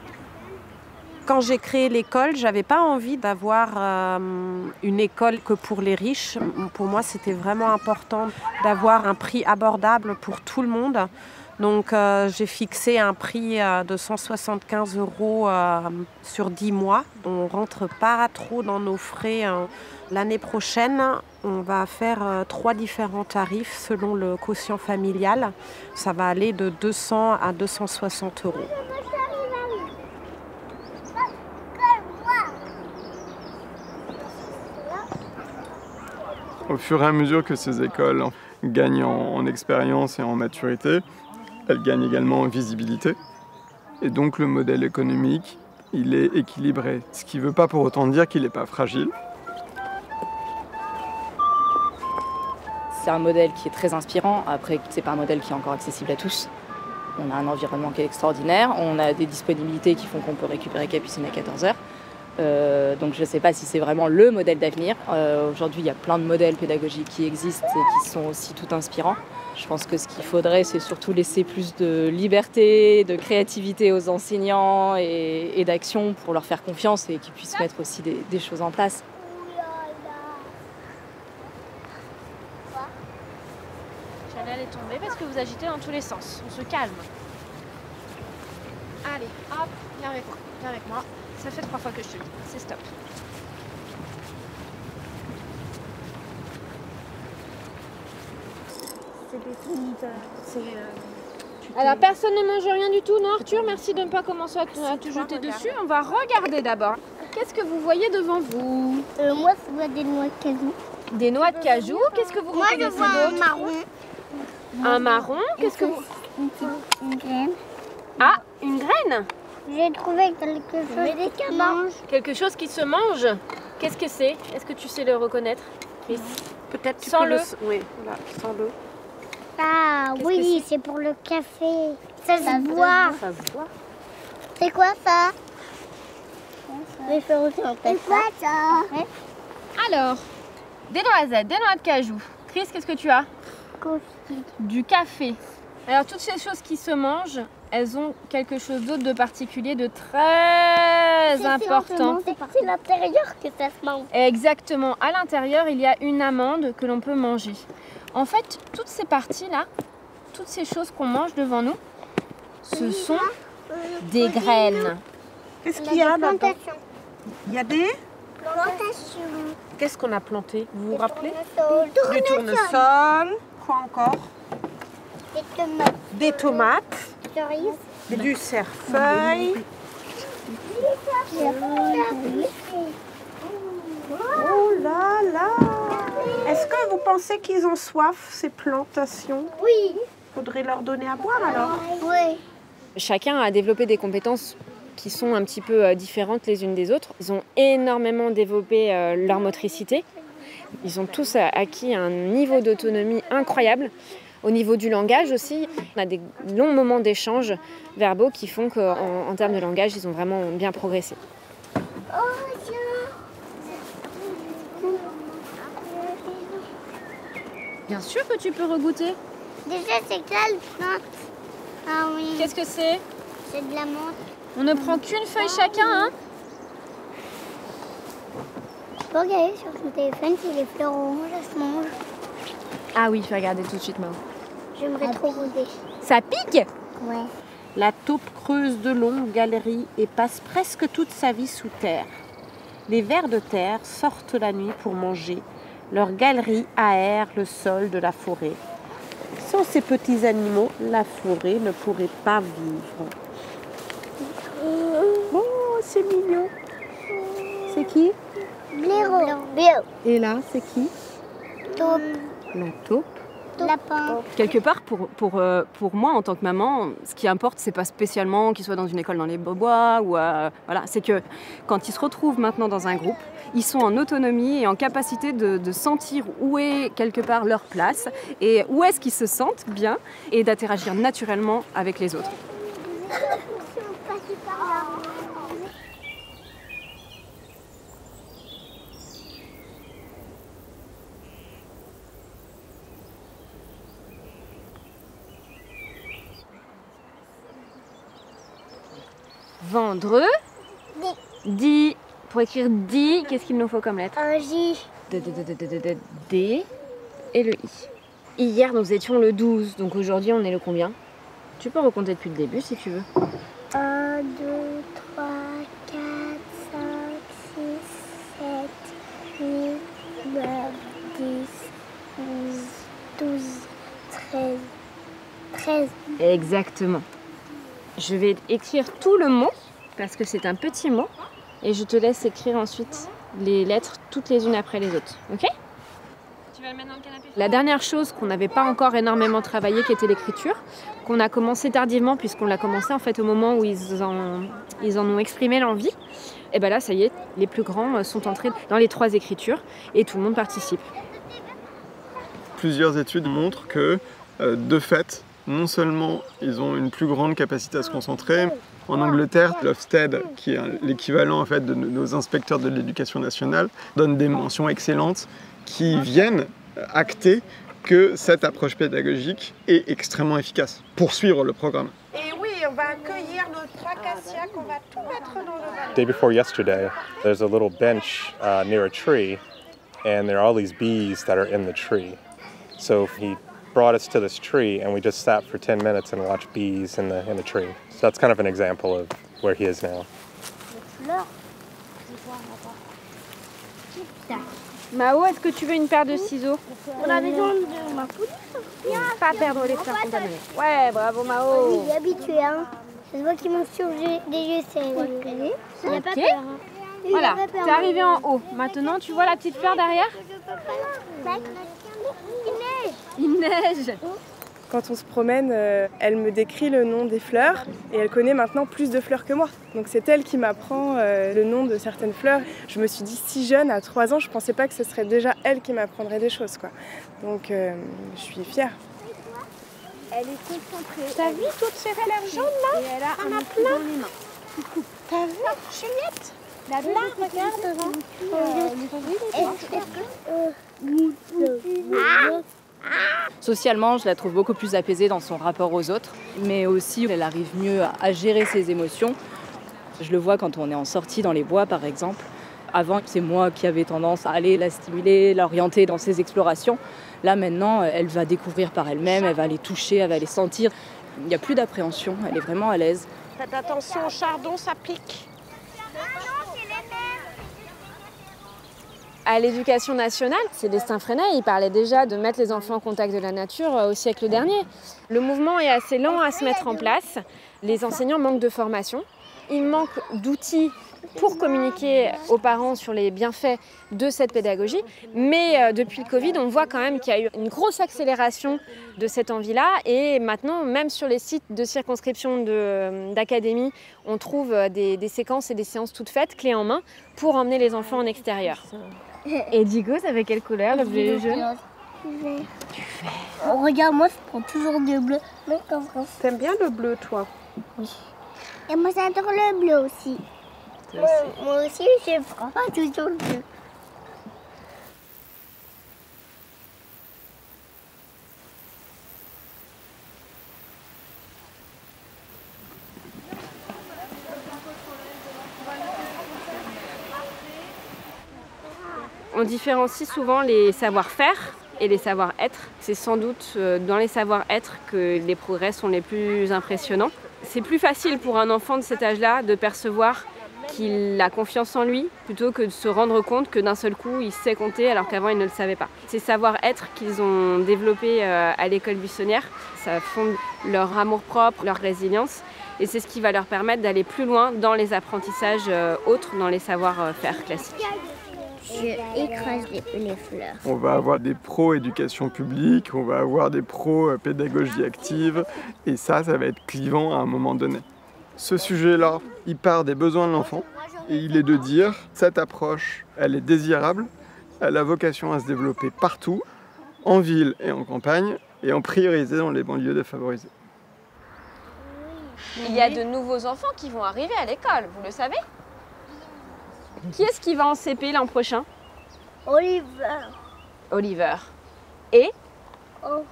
Quand j'ai créé l'école, j'avais pas envie d'avoir une école que pour les riches. Pour moi, c'était vraiment important d'avoir un prix abordable pour tout le monde. Donc j'ai fixé un prix de 175 € sur 10 mois. On ne rentre pas trop dans nos frais. L'année prochaine, on va faire 3 différents tarifs selon le quotient familial. Ça va aller de 200 à 260 €. Au fur et à mesure que ces écoles gagnent en expérience et en maturité, elles gagnent également en visibilité. Et donc le modèle économique, il est équilibré. Ce qui ne veut pas pour autant dire qu'il n'est pas fragile. C'est un modèle qui est très inspirant. Après, c'est pas un modèle qui est encore accessible à tous. On a un environnement qui est extraordinaire. On a des disponibilités qui font qu'on peut récupérer Capucine à 14 h. Donc je ne sais pas si c'est vraiment le modèle d'avenir. Aujourd'hui, il y a plein de modèles pédagogiques qui existent et qui sont aussi tout inspirants. Je pense que ce qu'il faudrait, c'est surtout laisser plus de liberté, de créativité aux enseignants et d'action pour leur faire confiance et qu'ils puissent mettre aussi des choses en place. Chanel est tombée parce que vous agitez dans tous les sens. On se calme. Allez, hop, viens avec moi. Viens avec moi. Ça fait 3 fois que je te le dis. C'est stop. Alors personne ne mange rien du tout, non Arthur? Merci de ne pas commencer à te jeter dessus. On va regarder d'abord. Qu'est-ce que vous voyez devant vous? Moi, je vois des noix de cajou. Des noix de cajou. Qu'est-ce que vous reconnaissez d'autre? Un marron. Un marron. Qu'est-ce que vous... Une graine. Ah, une graine? J'ai trouvé quelque chose qui se mange. Quelque chose qui se mange? Qu'est-ce que c'est? Est-ce que tu sais le reconnaître, Chris? Peut-être tu Sans peux le... Oui, voilà, sans le. Ah oui, c'est pour le café. Ça se boit. Ça se boit. C'est quoi ça? Je vais faire aussi un test. C'est quoi ça? Ouais. Alors, des noisettes, des noix de cajou. Chris, qu'est-ce que tu as? Du café. Alors, toutes ces choses qui se mangent, elles ont quelque chose d'autre de particulier, de très important. C'est l'intérieur que ça se mange. Exactement. À l'intérieur, il y a une amande que l'on peut manger. En fait, toutes ces parties-là, toutes ces choses qu'on mange devant nous, ce sont des graines. Qu'est-ce qu'il y a là-dedans? Il y a des plantations. Qu'est-ce qu'on a planté? Vous vous rappelez? Du tournesol. Quoi encore? Des tomates. Des tomates. Cerises. Du cerfeuil. Oh là là! Est-ce que vous pensez qu'ils ont soif, ces plantations? Oui. Faudrait leur donner à boire alors? Oui. Chacun a développé des compétences qui sont un petit peu différentes les unes des autres. Ils ont énormément développé leur motricité. Ils ont tous acquis un niveau d'autonomie incroyable. Au niveau du langage aussi, on a des longs moments d'échange verbaux qui font qu'en termes de langage, ils ont vraiment bien progressé. Bien sûr que tu peux regoûter. Déjà, c'est que là, le plante. Ah oui. Qu'est-ce que c'est? C'est de la menthe. On ne prend qu'une feuille chacun, hein? Je peux regarder sur ton téléphone si les fleurs oranges, elles se mangent. Ah oui, je vais regarder tout de suite, Mao. J'aimerais trop goûter. Ça pique? Ouais. La taupe creuse de longues galeries et passe presque toute sa vie sous terre. Les vers de terre sortent la nuit pour manger. Leurs galeries aèrent le sol de la forêt. Sans ces petits animaux, la forêt ne pourrait pas vivre. Oh, c'est mignon. C'est qui? Blaireau. Et là, c'est qui? Taupe. La taupe. Lapin. Quelque part, pour moi, en tant que maman, ce qui importe, c'est pas spécialement qu'ils soient dans une école dans les bois, ou voilà, c'est que quand ils se retrouvent maintenant dans un groupe, ils sont en autonomie et en capacité de sentir où est quelque part leur place et où est-ce qu'ils se sentent bien et d'interagir naturellement avec les autres. Vendredi. Di. Pour écrire di, qu'est-ce qu'il nous faut comme lettre? Un J. D et le I. Hier, nous étions le 12, donc aujourd'hui, on est le combien? Tu peux recompter depuis le début si tu veux. 1, 2, 3, 4, 5, 6, 7, 8, 9, 10, 11, 12, 13. 13. Exactement. Je vais écrire tout le mot, parce que c'est un petit mot, et je te laisse écrire ensuite les lettres toutes les unes après les autres. Ok? Tu vas le mettre dans le canapé? La dernière chose qu'on n'avait pas encore énormément travaillé, qui était l'écriture, qu'on a commencé tardivement, puisqu'on l'a commencé en fait au moment où ils en ont exprimé l'envie. Et bien là, ça y est, les plus grands sont entrés dans les 3 écritures, et tout le monde participe. Plusieurs études montrent que, de fait, non seulement ils ont une plus grande capacité à se concentrer. En Angleterre, l'Ofsted, qui est l'équivalent en fait de nos inspecteurs de l'éducation nationale, donne des mentions excellentes qui viennent acter que cette approche pédagogique est extrêmement efficace pour suivre le programme. Et oui, on va accueillir nos 3 acacias qu'on va tout mettre dans le vallon. Day before yesterday, there's a little bench near a tree, and there are all these bees that are in the tree. So he brought us to this tree, and we just sat for 10 minutes and watched bees in the tree. So that's kind of an example of where he is now. Mao, est-ce que tu veux une paire de ciseaux? On a besoin de ma poule. Pas perdre les fleurs qu'on t'a données. Ouais, bravo Mao. Il est habitué, hein. Je vois qu'il monte sur des yeux, c'est il n'a pas peur. Hein. Voilà, t'es arrivé en haut. Maintenant, tu vois la petite fleur derrière? Il neige. Quand on se promène, elle me décrit le nom des fleurs et elle connaît maintenant plus de fleurs que moi. Donc c'est elle qui m'apprend le nom de certaines fleurs. Je me suis dit, si jeune, à 3 ans, je ne pensais pas que ce serait déjà elle qui m'apprendrait des choses, quoi. Donc je suis fière. Elle est concentrée. T'as vu toutes ces fleurs jaunes là? On a plein. T'as vu, Juliette? Là, regarde devant. Socialement, je la trouve beaucoup plus apaisée dans son rapport aux autres, mais aussi elle arrive mieux à gérer ses émotions. Je le vois quand on est en sortie dans les bois, par exemple. Avant, c'est moi qui avais tendance à aller la stimuler, l'orienter dans ses explorations. Là, maintenant, elle va découvrir par elle-même, elle va les toucher, elle va les sentir. Il n'y a plus d'appréhension, elle est vraiment à l'aise. Faites attention au chardon, ça pique. À l'éducation nationale, Célestin Freinet, il parlait déjà de mettre les enfants en contact de la nature au siècle dernier. Le mouvement est assez lent à se mettre en place. Les enseignants manquent de formation. Il manque d'outils pour communiquer aux parents sur les bienfaits de cette pédagogie. Mais depuis le Covid, on voit quand même qu'il y a eu une grosse accélération de cette envie-là. Et maintenant, même sur les sites de circonscription d'académie, on trouve des séquences et des séances toutes faites, clés en main, pour emmener les enfants en extérieur. Et Digo, ça fait quelle couleur, le bleu et le jaune? Du vert. Du vert. Oh, regarde, moi, je prends toujours du bleu. T'aimes bien le bleu, toi? Oui. Et moi, j'adore le bleu aussi. Moi aussi, je prends toujours le bleu. On différencie souvent les savoir-faire et les savoir-être. C'est sans doute dans les savoir-être que les progrès sont les plus impressionnants. C'est plus facile pour un enfant de cet âge-là de percevoir qu'il a confiance en lui plutôt que de se rendre compte que d'un seul coup il sait compter alors qu'avant il ne le savait pas. Ces savoir-être qu'ils ont développés à l'école buissonnière, ça fonde leur amour-propre, leur résilience et c'est ce qui va leur permettre d'aller plus loin dans les apprentissages autres, dans les savoir-faire classiques. Je écrase les fleurs. On va avoir des pros éducation publique, on va avoir des pros pédagogie active, et ça va être clivant à un moment donné. Ce sujet-là, il part des besoins de l'enfant, et il est de dire, cette approche, elle est désirable, elle a vocation à se développer partout, en ville et en campagne, et en priorité dans les banlieues défavorisées. Il y a de nouveaux enfants qui vont arriver à l'école, vous le savez? Qui est-ce qui va en CP l'an prochain? Oliver. Oliver. Et? Oh.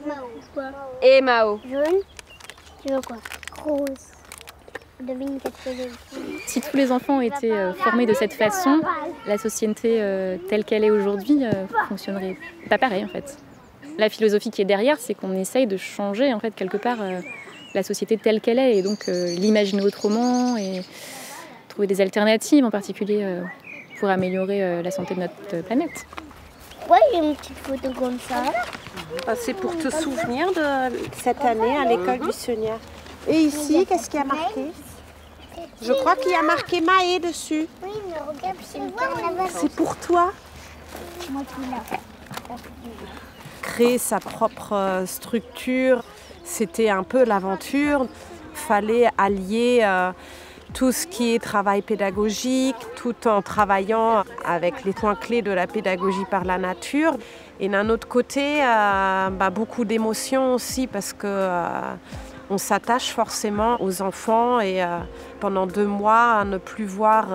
Mao. Et Mao. Jaune. Tu veux quoi? Rose. Devine qu'est-ce que j'ai. Si tous les enfants étaient formés de cette façon, la société telle qu'elle est aujourd'hui fonctionnerait pas pareil en fait. La philosophie qui est derrière, c'est qu'on essaye de changer en fait quelque part la société telle qu'elle est et donc l'imaginer autrement et trouver des alternatives en particulier pour améliorer la santé de notre planète. Ouais, il y a une petite photo comme ça. C'est pour te souvenir de cette année à l'école buissonnière. Et ici, qu'est-ce qu'il y a marqué? Je crois qu'il y a marqué Maë dessus. Oui, mais regarde, c'est le carnaval. C'est pour toi? Moi qui l'ai. Créer sa propre structure, c'était un peu l'aventure. Fallait allier tout ce qui est travail pédagogique, tout en travaillant avec les points clés de la pédagogie par la nature. Et d'un autre côté, beaucoup d'émotions aussi parce que on s'attache forcément aux enfants et pendant 2 mois, ne plus voir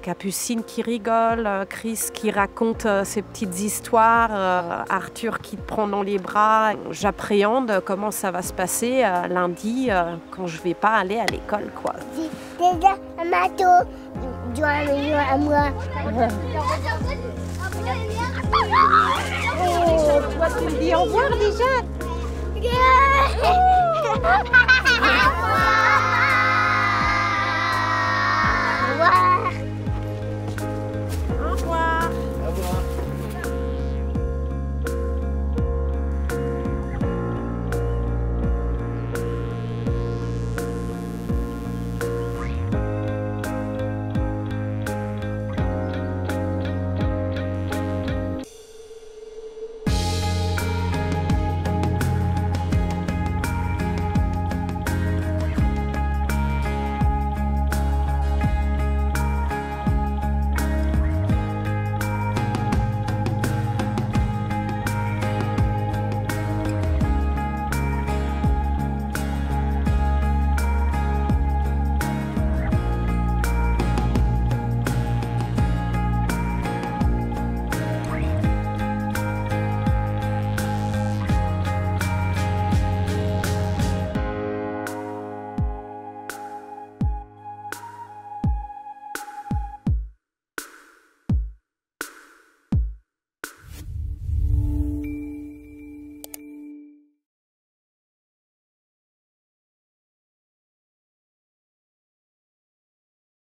Capucine qui rigole, Chris qui raconte ses petites histoires, Arthur qui te prend dans les bras. J'appréhende comment ça va se passer lundi quand je vais pas aller à l'école, quoi. Déjà, un bateau, du à moi. Toi, tu me dis au revoir déjà.